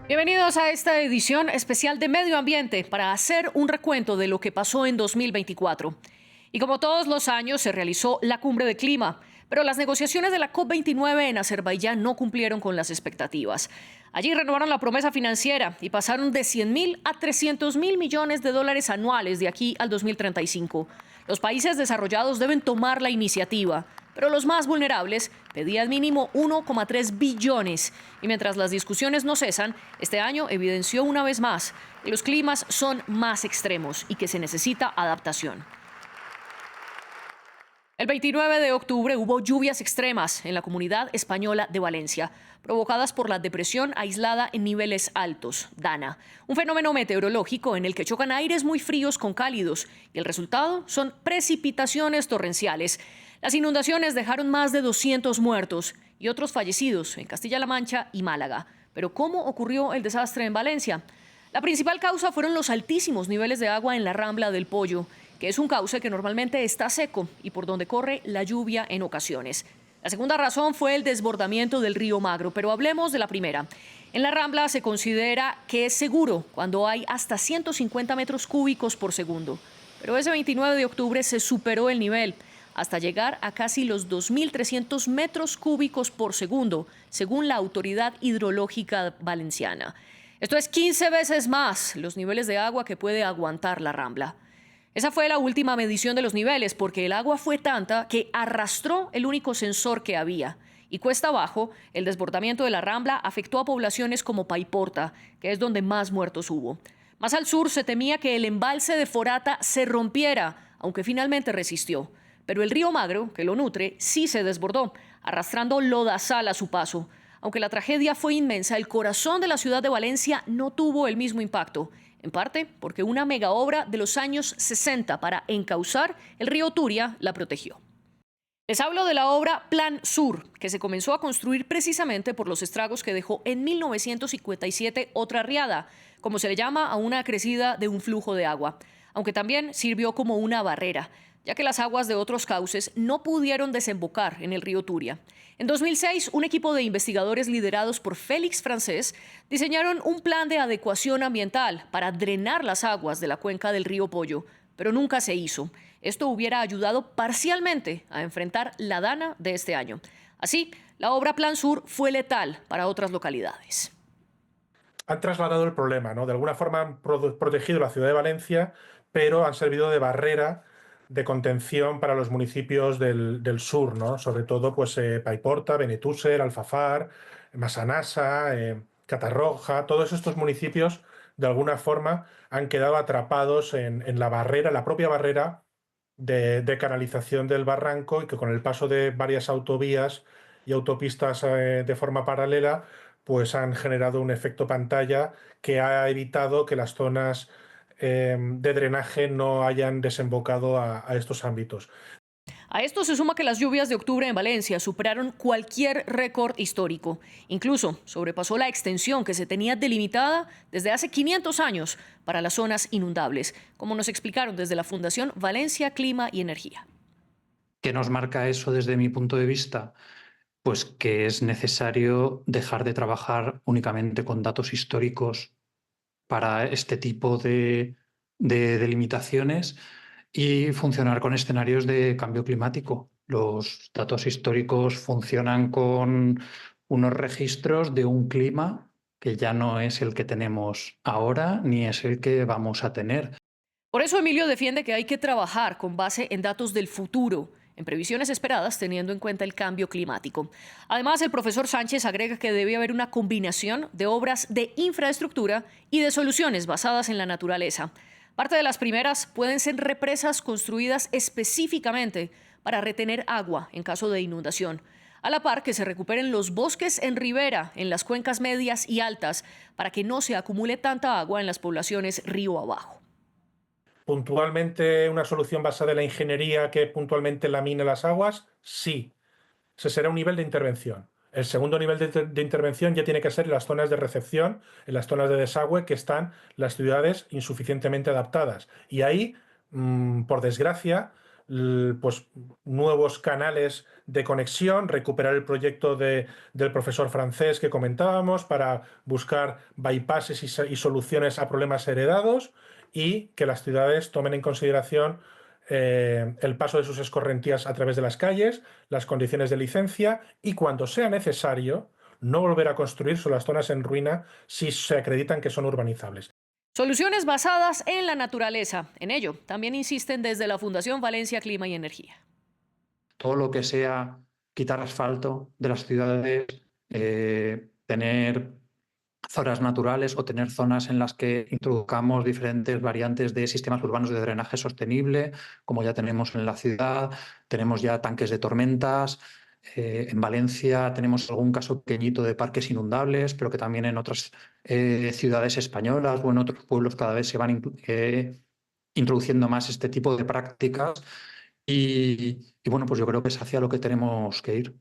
Bienvenidos a esta edición especial de Medio Ambiente para hacer un recuento de lo que pasó en 2024. Y como todos los años se realizó la cumbre de clima, pero las negociaciones de la COP29 en Azerbaiyán no cumplieron con las expectativas. Allí renovaron la promesa financiera y pasaron de 100.000 a 300.000 millones de dólares anuales de aquí al 2035. Los países desarrollados deben tomar la iniciativa, pero los más vulnerables pedían mínimo 1,3 billones. Y mientras las discusiones no cesan, este año evidenció una vez más que los climas son más extremos y que se necesita adaptación. El 29 de octubre hubo lluvias extremas en la Comunidad Española de Valencia, provocadas por la depresión aislada en niveles altos, DANA, un fenómeno meteorológico en el que chocan aires muy fríos con cálidos, y el resultado son precipitaciones torrenciales. Las inundaciones dejaron más de 200 muertos y otros fallecidos en Castilla-La Mancha y Málaga. Pero ¿cómo ocurrió el desastre en Valencia? La principal causa fueron los altísimos niveles de agua en la Rambla del Pollo, que es un cauce que normalmente está seco y por donde corre la lluvia en ocasiones. La segunda razón fue el desbordamiento del río Magro, pero hablemos de la primera. En la Rambla se considera que es seguro cuando hay hasta 150 metros cúbicos por segundo, pero ese 29 de octubre se superó el nivel hasta llegar a casi los 2.300 metros cúbicos por segundo, según la Autoridad Hidrológica Valenciana. Esto es 15 veces más los niveles de agua que puede aguantar la Rambla. Esa fue la última medición de los niveles, porque el agua fue tanta que arrastró el único sensor que había. Y cuesta abajo, el desbordamiento de la Rambla afectó a poblaciones como Paiporta, que es donde más muertos hubo. Más al sur se temía que el embalse de Forata se rompiera, aunque finalmente resistió. Pero el río Magro, que lo nutre, sí se desbordó, arrastrando lodazal a su paso. Aunque la tragedia fue inmensa, el corazón de la ciudad de Valencia no tuvo el mismo impacto. En parte porque una megaobra de los años 60 para encauzar el río Turia la protegió. Les hablo de la obra Plan Sur, que se comenzó a construir precisamente por los estragos que dejó en 1957 otra riada, como se le llama a una crecida de un flujo de agua, aunque también sirvió como una barrera, ya que las aguas de otros cauces no pudieron desembocar en el río Turia. En 2006, un equipo de investigadores liderados por Félix Francés diseñaron un plan de adecuación ambiental para drenar las aguas de la cuenca del río Pollo, pero nunca se hizo. Esto hubiera ayudado parcialmente a enfrentar la DANA de este año. Así, la obra Plan Sur fue letal para otras localidades. Han trasladado el problema, ¿no? De alguna forma han protegido la ciudad de Valencia, pero han servido de barrera de contención para los municipios del sur, ¿no? Sobre todo pues, Paiporta, Benetúser, Alfafar, Massanassa, Catarroja, todos estos municipios de alguna forma han quedado atrapados en la barrera, la propia barrera de canalización del barranco, y que con el paso de varias autovías y autopistas de forma paralela, pues han generado un efecto pantalla que ha evitado que las zonas de drenaje no hayan desembocado a estos ámbitos. A esto se suma que las lluvias de octubre en Valencia superaron cualquier récord histórico. Incluso sobrepasó la extensión que se tenía delimitada desde hace 500 años para las zonas inundables, como nos explicaron desde la Fundación Valencia Clima y Energía. ¿Qué nos marca eso desde mi punto de vista? Pues que es necesario dejar de trabajar únicamente con datos históricos para este tipo de delimitaciones y funcionar con escenarios de cambio climático. Los datos históricos funcionan con unos registros de un clima que ya no es el que tenemos ahora ni es el que vamos a tener. Por eso Emilio defiende que hay que trabajar con base en datos del futuro, en previsiones esperadas teniendo en cuenta el cambio climático. Además, el profesor Sánchez agrega que debe haber una combinación de obras de infraestructura y de soluciones basadas en la naturaleza. Parte de las primeras pueden ser represas construidas específicamente para retener agua en caso de inundación, a la par que se recuperen los bosques en ribera, en las cuencas medias y altas, para que no se acumule tanta agua en las poblaciones río abajo. ¿Puntualmente una solución basada en la ingeniería que puntualmente lamine las aguas? Sí. Ese será un nivel de intervención. El segundo nivel de intervención ya tiene que ser en las zonas de recepción, en las zonas de desagüe que están las ciudades insuficientemente adaptadas. Y ahí, por desgracia, pues, nuevos canales de conexión, recuperar el proyecto del profesor francés que comentábamos para buscar bypasses y soluciones a problemas heredados, y que las ciudades tomen en consideración el paso de sus escorrentías a través de las calles, las condiciones de licencia, y cuando sea necesario no volver a construir sobre las zonas en ruina si se acreditan que son urbanizables. Soluciones basadas en la naturaleza. En ello también insisten desde la Fundación Valencia Clima y Energía. Todo lo que sea quitar asfalto de las ciudades, tener zonas naturales o tener zonas en las que introduzcamos diferentes variantes de sistemas urbanos de drenaje sostenible, como ya tenemos en la ciudad. Tenemos ya tanques de tormentas. En Valencia tenemos algún caso pequeñito de parques inundables, pero que también en otras ciudades españolas o en otros pueblos cada vez se van introduciendo más este tipo de prácticas. Y bueno, pues yo creo que es hacia lo que tenemos que ir.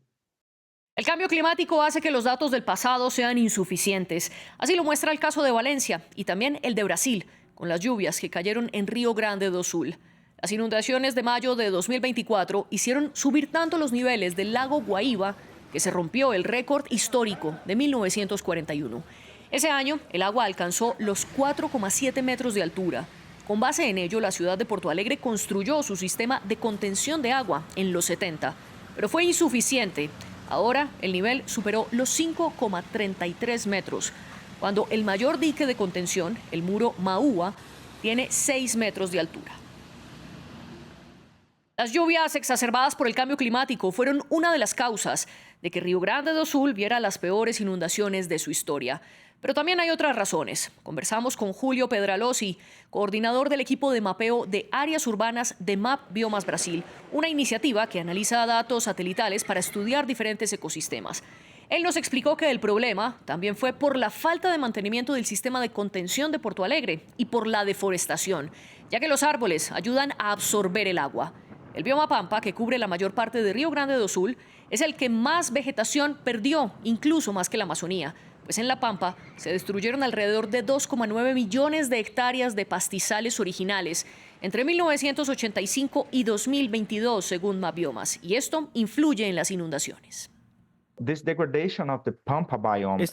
El cambio climático hace que los datos del pasado sean insuficientes. Así lo muestra el caso de Valencia y también el de Brasil, con las lluvias que cayeron en Río Grande do Sul. Las inundaciones de mayo de 2024 hicieron subir tanto los niveles del lago Guaíba que se rompió el récord histórico de 1941. Ese año, el agua alcanzó los 4,7 metros de altura. Con base en ello, la ciudad de Porto Alegre construyó su sistema de contención de agua en los 70, pero fue insuficiente. Ahora el nivel superó los 5,33 metros, cuando el mayor dique de contención, el muro Maúa, tiene 6 metros de altura. Las lluvias exacerbadas por el cambio climático fueron una de las causas de que Río Grande do Sul viera las peores inundaciones de su historia. Pero también hay otras razones. Conversamos con Julio Pedralosi, coordinador del equipo de mapeo de áreas urbanas de MAP Biomas Brasil, una iniciativa que analiza datos satelitales para estudiar diferentes ecosistemas. Él nos explicó que el problema también fue por la falta de mantenimiento del sistema de contención de Porto Alegre y por la deforestación, ya que los árboles ayudan a absorber el agua. El bioma Pampa, que cubre la mayor parte de Río Grande do Sul, es el que más vegetación perdió, incluso más que la Amazonía, pues en la Pampa se destruyeron alrededor de 2,9 millones de hectáreas de pastizales originales entre 1985 y 2022, según Mapbiomas, y esto influye en las inundaciones. Esta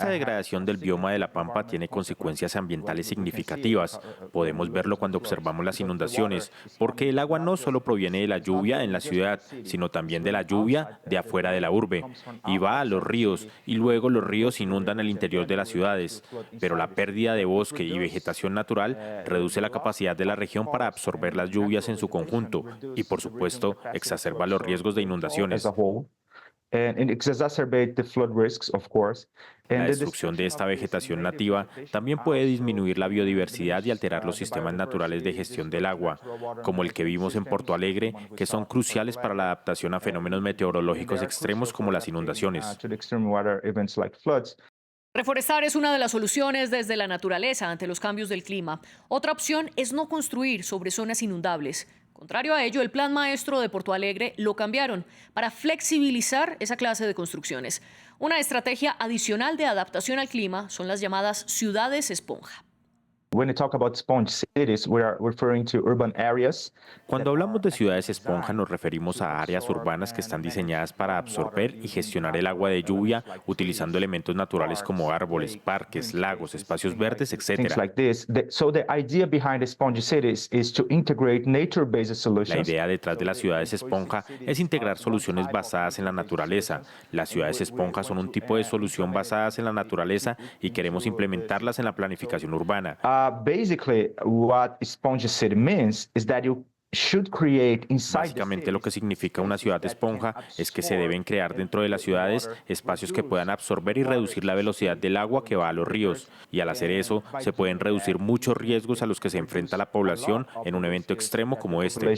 degradación del bioma de la Pampa tiene consecuencias ambientales significativas. Podemos verlo cuando observamos las inundaciones, porque el agua no solo proviene de la lluvia en la ciudad, sino también de la lluvia de afuera de la urbe, y va a los ríos, y luego los ríos inundan el interior de las ciudades. Pero la pérdida de bosque y vegetación natural reduce la capacidad de la región para absorber las lluvias en su conjunto, y por supuesto, exacerba los riesgos de inundaciones. La destrucción de esta vegetación nativa también puede disminuir la biodiversidad y alterar los sistemas naturales de gestión del agua, como el que vimos en Porto Alegre, que son cruciales para la adaptación a fenómenos meteorológicos extremos como las inundaciones. Reforestar es una de las soluciones desde la naturaleza ante los cambios del clima. Otra opción es no construir sobre zonas inundables. Contrario a ello, el Plan Maestro de Porto Alegre lo cambiaron para flexibilizar esa clase de construcciones. Una estrategia adicional de adaptación al clima son las llamadas ciudades esponja. Cuando hablamos de ciudades esponja nos referimos a áreas urbanas que están diseñadas para absorber y gestionar el agua de lluvia utilizando elementos naturales como árboles, parques, lagos, espacios verdes, etc. La idea detrás de las ciudades esponja es integrar soluciones basadas en la naturaleza. Las ciudades esponja son un tipo de solución basadas en la naturaleza y queremos implementarlas en la planificación urbana. Básicamente lo que significa una ciudad esponja es que se deben crear dentro de las ciudades espacios que puedan absorber y reducir la velocidad del agua que va a los ríos, y al hacer eso se pueden reducir muchos riesgos a los que se enfrenta la población en un evento extremo como este.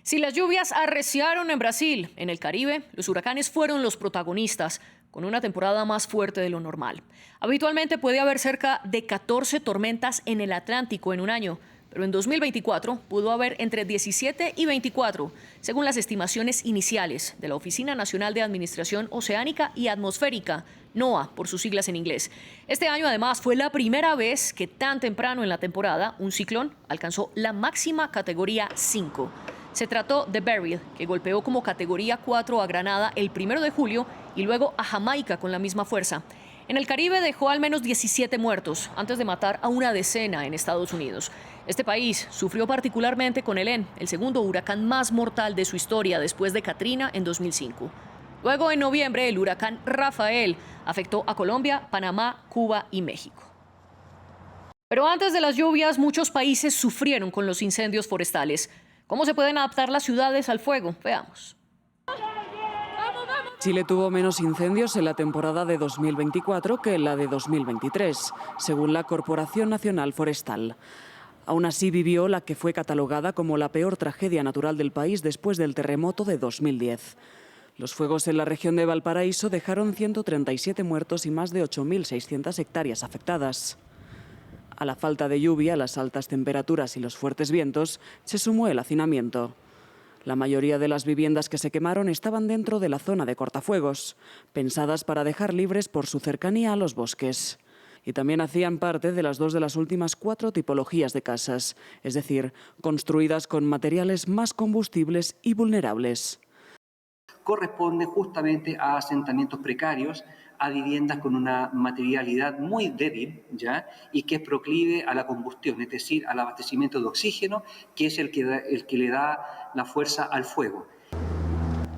Si las lluvias arreciaron en Brasil, en el Caribe, los huracanes fueron los protagonistas, con una temporada más fuerte de lo normal. Habitualmente puede haber cerca de 14 tormentas en el Atlántico en un año, pero en 2024 pudo haber entre 17 y 24, según las estimaciones iniciales de la Oficina Nacional de Administración Oceánica y Atmosférica, NOAA por sus siglas en inglés. Este año además fue la primera vez que tan temprano en la temporada un ciclón alcanzó la máxima categoría 5. Se trató de Beryl, que golpeó como categoría 4 a Granada el 1 de julio y luego a Jamaica con la misma fuerza. En el Caribe dejó al menos 17 muertos antes de matar a una decena en Estados Unidos. Este país sufrió particularmente con Helene, el segundo huracán más mortal de su historia después de Katrina en 2005. Luego, en noviembre, el huracán Rafael afectó a Colombia, Panamá, Cuba y México. Pero antes de las lluvias, muchos países sufrieron con los incendios forestales. ¿Cómo se pueden adaptar las ciudades al fuego? Veamos. Chile tuvo menos incendios en la temporada de 2024 que en la de 2023, según la Corporación Nacional Forestal. Aún así vivió la que fue catalogada como la peor tragedia natural del país después del terremoto de 2010. Los fuegos en la región de Valparaíso dejaron 137 muertos y más de 8.600 hectáreas afectadas. A la falta de lluvia, las altas temperaturas y los fuertes vientos, se sumó el hacinamiento. La mayoría de las viviendas que se quemaron estaban dentro de la zona de cortafuegos, pensadas para dejar libres por su cercanía a los bosques. Y también hacían parte de las 2 de las últimas 4 tipologías de casas, es decir, construidas con materiales más combustibles y vulnerables. Corresponde justamente a asentamientos precarios, a viviendas con una materialidad muy débil, ¿ya? Y que es proclive a la combustión, es decir, al abastecimiento de oxígeno, que es el que le da la fuerza al fuego.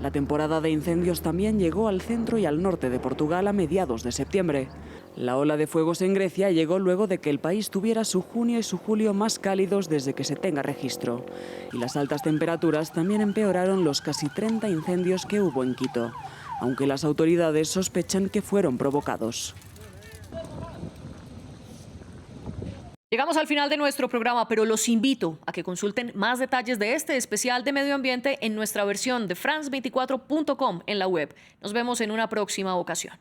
La temporada de incendios también llegó al centro y al norte de Portugal a mediados de septiembre. La ola de fuegos en Grecia llegó luego de que el país tuviera su junio y su julio más cálidos desde que se tenga registro. Y las altas temperaturas también empeoraron los casi 30 incendios que hubo en Quito, aunque las autoridades sospechan que fueron provocados. Llegamos al final de nuestro programa, pero los invito a que consulten más detalles de este especial de medio ambiente en nuestra versión de france24.com en la web. Nos vemos en una próxima ocasión.